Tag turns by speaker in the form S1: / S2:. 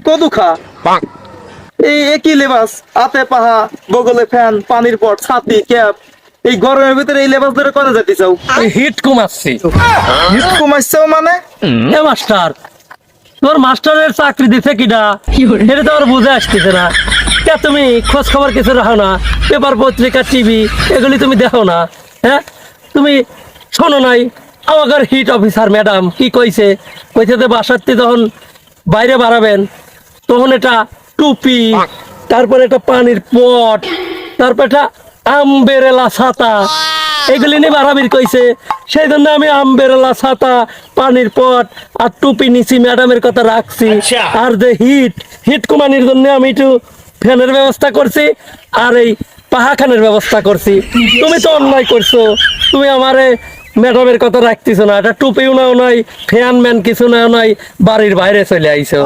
S1: কদু খা এই একই লেবাস, হাতে পাহা, বগলে ফ্যান, পানির পট, ছাতি, ক্যাপ। এই গরমের ভিতরে এই লেবাস ধরে করে যেতে চাও?
S2: হিট কমাচ্ছি।
S1: হিট কমাইছেও মানে?
S2: এ মাস্টার, তোর মাস্টারের চাকরি দিছে কিনা এটা তো আর বুঝে আসতেছে না। কে তুমি খোঁজ খবর কিছু রাখো না? পেপার, পত্রিকা, টিভি এগুলি তুমি দেখো না? হ্যাঁ, তুমি শোনো নাই আমাদের হিট অফিসার ম্যাডাম কি কইছে? কইছে যে বাসাতে যখন বাইরে বাড়াবেন তখন এটা টুপি, তারপর একটা পানির পট, তারপর একটা আমব্রেলা ছাতা এগুলি নিয়ে বাড়াবির কইছে। সেই জন্য আমি আমব্রেলা ছাতা, পানির পট আর টুপি নিছি, ম্যাডামের কথা রাখছি। আর যে হিট কমানির জন্য আমি একটু ফ্যানের ব্যবস্থা করছি আর এই পাহাখানের ব্যবস্থা করছি। তুমি তো অন্যায় করছো, তুমি আমারে ম্যাডামের কথা রাখতেছো না, এটা টুপিও নাও নাই, ফ্যান ম্যান কিছু নাও নাই, বাড়ির বাইরে চলে আইছো।